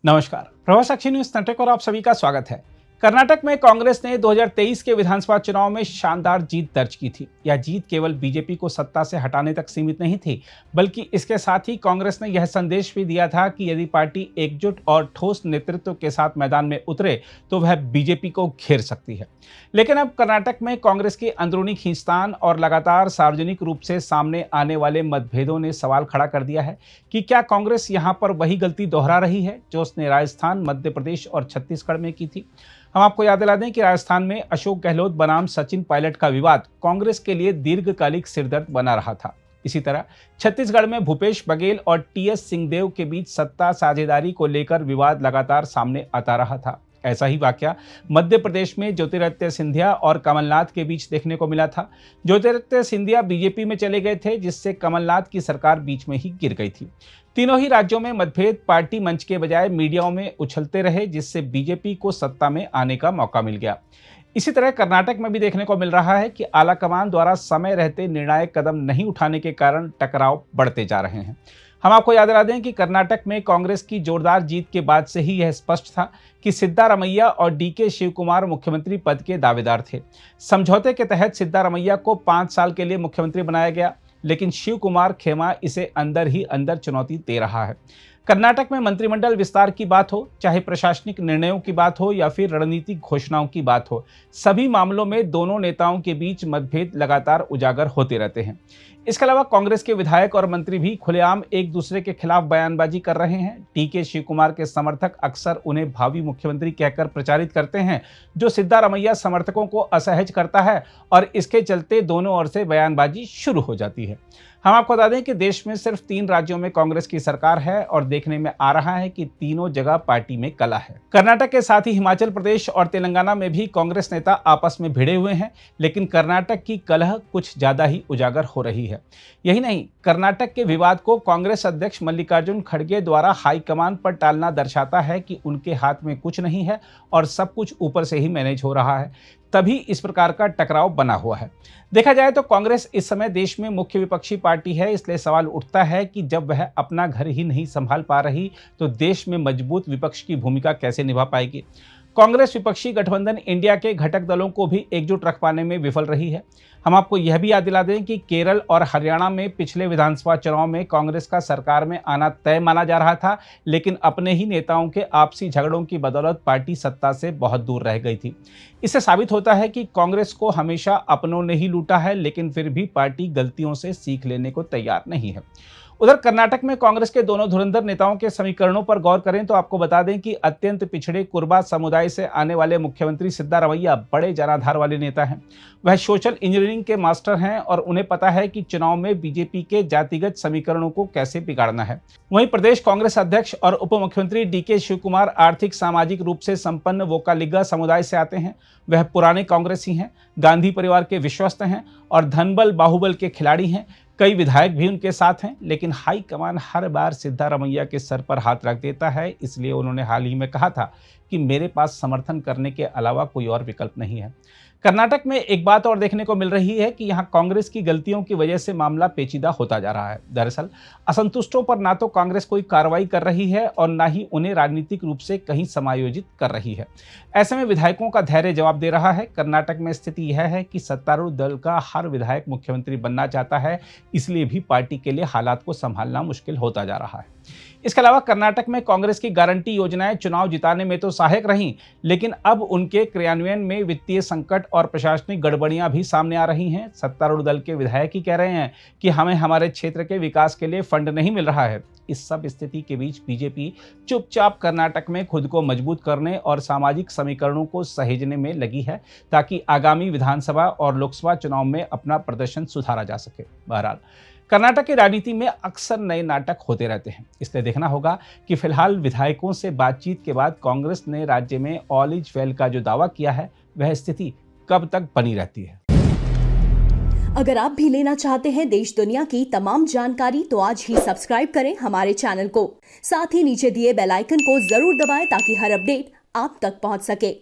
नमस्कार, प्रभात साक्षी news network और आप सभी का स्वागत है। कर्नाटक में कांग्रेस ने 2023 के विधानसभा चुनाव में शानदार जीत दर्ज की थी। यह जीत केवल बीजेपी को सत्ता से हटाने तक सीमित नहीं थी, बल्कि इसके साथ ही कांग्रेस ने यह संदेश भी दिया था कि यदि पार्टी एकजुट और ठोस नेतृत्व के साथ मैदान में उतरे तो वह बीजेपी को घेर सकती है। लेकिन अब कर्नाटक में कांग्रेस की अंदरूनी खींचतान और लगातार सार्वजनिक रूप से सामने आने वाले मतभेदों ने सवाल खड़ा कर दिया है कि क्या कांग्रेस यहां पर वही गलती दोहरा रही है जो उसने राजस्थान, मध्य प्रदेश और छत्तीसगढ़ में की थी। हम आपको याद दिला दें कि राजस्थान में अशोक गहलोत बनाम सचिन पायलट का विवाद कांग्रेस के लिए दीर्घकालिक सिरदर्द बना रहा था। इसी तरह छत्तीसगढ़ में भूपेश बघेल और टीएस सिंहदेव के बीच सत्ता साझेदारी को लेकर विवाद लगातार सामने आता रहा था। ऐसा ही वाकया मध्य प्रदेश में ज्योतिरादित्य सिंधिया और कमलनाथ के बीच देखने को मिला था। ज्योतिरादित्य सिंधिया बीजेपी में चले गए थे, जिससे कमलनाथ की सरकार बीच में ही गिर गई थी। तीनों ही राज्यों में मतभेद पार्टी मंच के बजाय मीडिया में उछलते रहे, जिससे बीजेपी को सत्ता में आने का मौका मिल गया। इसी तरह कर्नाटक में भी देखने को मिल रहा है कि आलाकमान द्वारा समय रहते निर्णायक कदम नहीं उठाने के कारण टकराव बढ़ते जा रहे हैं। हम आपको याद दिला दें कि कर्नाटक में कांग्रेस की जोरदार जीत के बाद से ही यह स्पष्ट था कि सिद्धारमैया और डीके शिवकुमार मुख्यमंत्री पद के दावेदार थे। समझौते के तहत सिद्धारमैया को 5 साल के लिए मुख्यमंत्री बनाया गया, लेकिन शिवकुमार खेमा इसे अंदर ही अंदर चुनौती दे रहा है। कर्नाटक में मंत्रिमंडल विस्तार की बात हो, चाहे प्रशासनिक निर्णयों की बात हो या फिर रणनीतिक घोषणाओं की बात हो, सभी मामलों में दोनों नेताओं के बीच मतभेद लगातार उजागर होते रहते हैं। इसके अलावा कांग्रेस के विधायक और मंत्री भी खुलेआम एक दूसरे के खिलाफ बयानबाजी कर रहे हैं। डीके शिवकुमार के समर्थक अक्सर उन्हें भावी मुख्यमंत्री कहकर प्रचारित करते हैं, जो सिद्धारमैया समर्थकों को असहज करता है और इसके चलते दोनों ओर से बयानबाजी शुरू हो जाती है। हम आपको बता दें कि देश में सिर्फ 3 राज्यों में कांग्रेस की सरकार है और देखने में आ रहा है कि तीनों जगह पार्टी में कलह है। कर्नाटक के साथ ही हिमाचल प्रदेश और तेलंगाना में भी कांग्रेस नेता आपस में भिड़े हुए हैं, लेकिन कर्नाटक की कलह कुछ ज्यादा ही उजागर हो रही है। यही नहीं, कर्नाटक के विवाद को कांग्रेस अध्यक्ष मल्लिकार्जुन खड़गे द्वारा हाईकमान पर टालना दर्शाता है कि उनके हाथ में कुछ नहीं है और सब कुछ ऊपर से ही मैनेज हो रहा है, तभी इस प्रकार का टकराव बना हुआ है। देखा जाए तो कांग्रेस इस समय देश में मुख्य विपक्षी पार्टी है, इसलिए सवाल उठता है कि जब वह अपना घर ही नहीं संभाल पा रही तो देश में मजबूत विपक्ष की भूमिका कैसे निभा पाएगी। कांग्रेस विपक्षी गठबंधन इंडिया के घटक दलों को भी एकजुट रख पाने में विफल रही है। हम आपको यह भी याद दिला दें कि केरल और हरियाणा में पिछले विधानसभा चुनाव में कांग्रेस का सरकार में आना तय माना जा रहा था, लेकिन अपने ही नेताओं के आपसी झगड़ों की बदौलत पार्टी सत्ता से बहुत दूर रह गई थी। इससे साबित होता है कि कांग्रेस को हमेशा अपनों ने ही लूटा है, लेकिन फिर भी पार्टी गलतियों से सीख लेने को तैयार नहीं है। उधर कर्नाटक में कांग्रेस के दोनों धुरंधर नेताओं के समीकरणों पर गौर करें तो आपको बता दें कि अत्यंत पिछड़े कुर्बा समुदाय से आने वाले मुख्यमंत्री सिद्धारमैया बड़े जनाधार वाले नेता हैं। वह सोशल इंजीनियरिंग के मास्टर हैं और उन्हें पता है कि चुनाव में बीजेपी के जातिगत समीकरणों को कैसे बिगाड़ना है। वहीं प्रदेश कांग्रेस अध्यक्ष और उप मुख्यमंत्री डीके शिवकुमार आर्थिक सामाजिक रूप से संपन्न वोकालिगा समुदाय से आते हैं। वह पुराने कांग्रेसी हैं, गांधी परिवार के विश्वस्त हैं और धनबल बाहुबल के खिलाड़ी हैं। कई विधायक भी उनके साथ हैं, लेकिन हाईकमान हर बार सिद्धारमैया के सर पर हाथ रख देता है। इसलिए उन्होंने हाल ही में कहा था कि मेरे पास समर्थन करने के अलावा कोई और विकल्प नहीं है। कर्नाटक में एक बात और देखने को मिल रही है कि यहाँ कांग्रेस की गलतियों की वजह से मामला पेचीदा होता जा रहा है। दरअसल असंतुष्टों पर ना तो कांग्रेस कोई कार्रवाई कर रही है और ना ही उन्हें राजनीतिक रूप से कहीं समायोजित कर रही है। ऐसे में विधायकों का धैर्य जवाब दे रहा है। कर्नाटक में स्थिति यह है कि सत्तारूढ़ दल का हर विधायक मुख्यमंत्री बनना चाहता है, इसलिए भी पार्टी के लिए हालात को संभालना मुश्किल होता जा रहा है। इसके अलावा कर्नाटक में कांग्रेस की गारंटी योजनाएं चुनाव जिताने में तो सहायक रहीं, लेकिन अब उनके क्रियान्वयन में वित्तीय संकट और प्रशासनिक गड़बड़ियां भी सामने आ रही हैं। सत्तारूढ़ दल के विधायक ही कह रहे हैं कि हमें हमारे क्षेत्र के विकास के लिए फंड नहीं मिल रहा है। इस सब स्थिति के बीच बीजेपी चुपचाप कर्नाटक में खुद को मजबूत करने और सामाजिक समीकरणों को सहेजने में लगी है, ताकि आगामी विधानसभा और लोकसभा चुनाव में अपना प्रदर्शन सुधारा जा सके। बहरहाल कर्नाटक की राजनीति में अक्सर नए नाटक होते रहते हैं, इसलिए देखना होगा कि फिलहाल विधायकों से बातचीत के बाद कांग्रेस ने राज्य में ऑल इज वेल का जो दावा किया है, वह स्थिति कब तक बनी रहती है। अगर आप भी लेना चाहते हैं देश दुनिया की तमाम जानकारी तो आज ही सब्सक्राइब करें हमारे चैनल को। साथ ही नीचे दिए बेल आइकन को जरूर दबाएं ताकि हर अपडेट आप तक पहुंच सके।